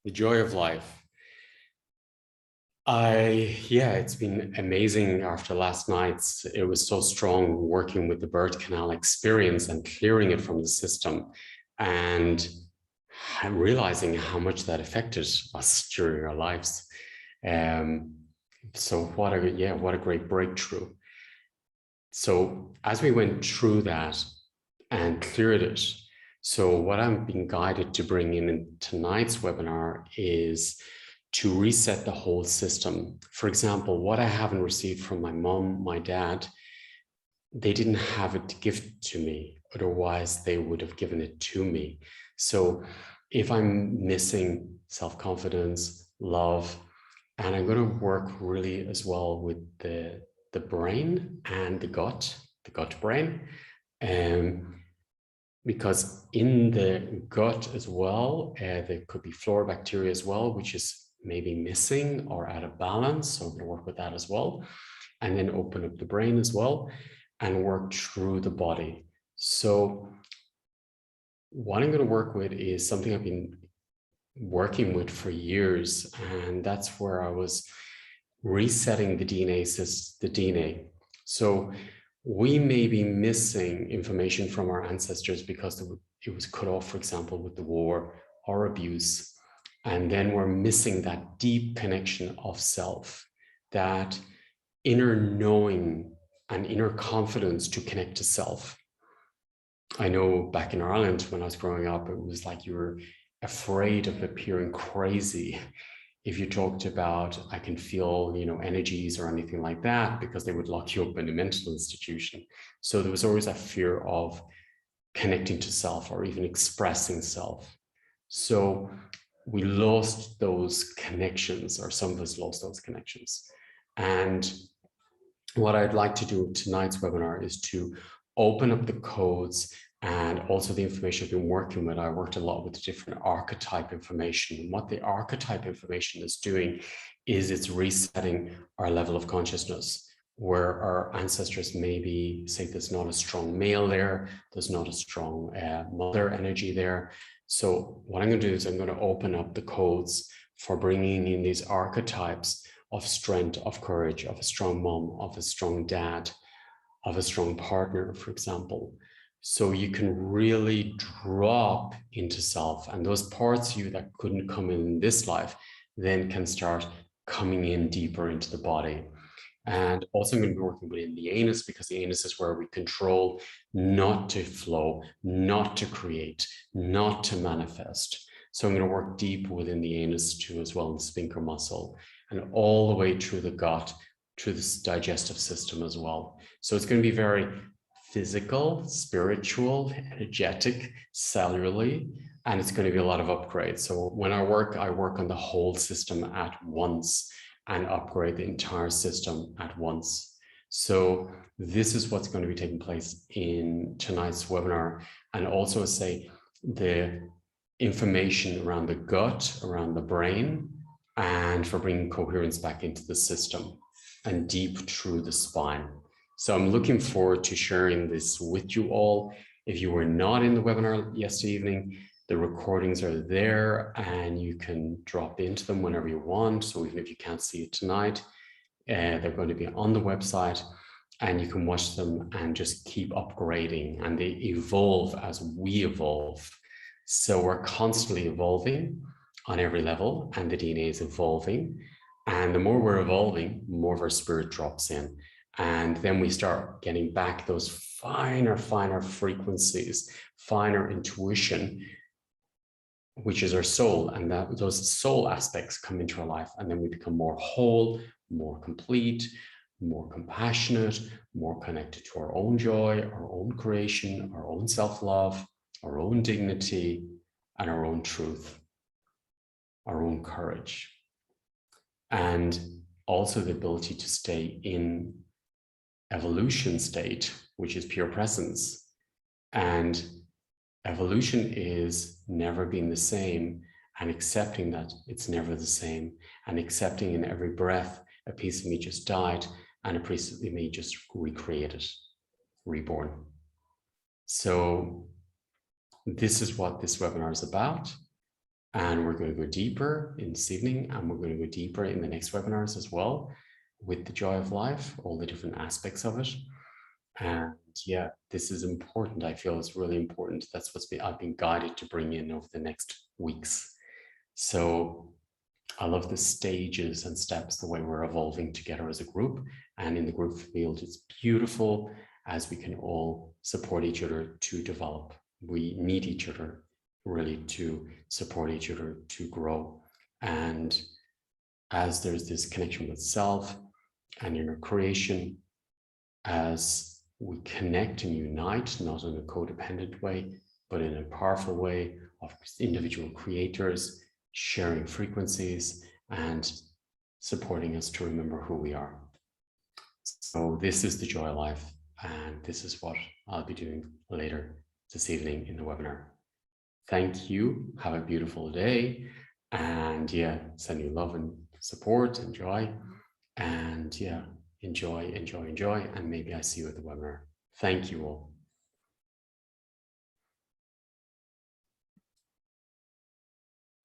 The joy of life. It's been amazing after last night's. It was so strong working with the birth canal experience and clearing it from the system and realizing how much that affected us during our lives. So what a great breakthrough. So as we went through that and cleared it, so what I'm being guided to bring in tonight's webinar is to reset the whole system. For example, what I haven't received from my mom, my dad, they didn't have it to give to me. Otherwise, they would have given it to me. So if I'm missing self-confidence, love, and I'm going to work really as well with the brain and the gut brain. Because in the gut as well, there could be flora bacteria as well, which is maybe missing or out of balance. So I'm going to work with that as well. And then open up the brain as well and work through the body. So what I'm going to work with is something I've been working with for years. And that's where I was resetting the DNA. So we may be missing information from our ancestors because it was cut off, for example, with the war or abuse. And then we're missing that deep connection of self, that inner knowing and inner confidence to connect to self. I know back in Ireland, when I was growing up, it was like you were afraid of appearing crazy if you talked about, I can feel, energies or anything like that, because they would lock you up in a mental institution. So there was always a fear of connecting to self or even expressing self. So we lost those connections, or some of us lost those connections. And what I'd like to do tonight's webinar is to open up the codes and also the information I've been working with. I worked a lot with the different archetype information. And what the archetype information is doing is it's resetting our level of consciousness, where our ancestors maybe say there's not a strong male there, there's not a strong mother energy there. So what I'm going to do is I'm going to open up the codes for bringing in these archetypes of strength, of courage, of a strong mom, of a strong dad, of a strong partner, for example. So you can really drop into self, and those parts of you that couldn't come in this life then can start coming in deeper into the body. And also I'm going to be working within the anus, because the anus is where we control not to flow, not to create, not to manifest. So I'm going to work deep within the anus too, as well, in the sphincter muscle, and all the way through the gut, through this digestive system as well. So it's going to be very physical, spiritual, energetic, cellularly, and it's going to be a lot of upgrades. So when I work on the whole system at once and upgrade the entire system at once. So this is what's going to be taking place in tonight's webinar. And also say the information around the gut, around the brain, and for bringing coherence back into the system and deep through the spine. So I'm looking forward to sharing this with you all. If you were not in the webinar yesterday evening, the recordings are there and you can drop into them whenever you want. So even if you can't see it tonight, they're going to be on the website and you can watch them and just keep upgrading, and they evolve as we evolve. So we're constantly evolving on every level, and the DNA is evolving. And the more we're evolving, more of our spirit drops in. And then we start getting back those finer frequencies, finer intuition, which is our soul. And that those soul aspects come into our life. And then we become more whole, more complete, more compassionate, more connected to our own joy, our own creation, our own self-love, our own dignity, and our own truth, our own courage. And also the ability to stay in evolution state, which is pure presence. And evolution is never being the same, and accepting that it's never the same, and accepting in every breath a piece of me just died and a piece of me just recreated, reborn. So this is what this webinar is about. And we're going to go deeper in this evening, and we're going to go deeper in the next webinars as well with the joy of life, all the different aspects of it. And yeah, this is important. I feel it's really important. That's I've been guided to bring in over the next weeks. So I love the stages and steps, the way we're evolving together as a group. And in the group field, it's beautiful as we can all support each other to develop. We need each other really to support each other to grow. And as there's this connection with self and inner creation, as we connect and unite, not in a codependent way, but in a powerful way of individual creators, sharing frequencies and supporting us to remember who we are. So this is the Joy of Life, and this is what I'll be doing later this evening in the webinar. Thank you. Have a beautiful day. And yeah, send you love and support and joy. And yeah, enjoy, enjoy, enjoy. And maybe I see you at the webinar. Thank you all.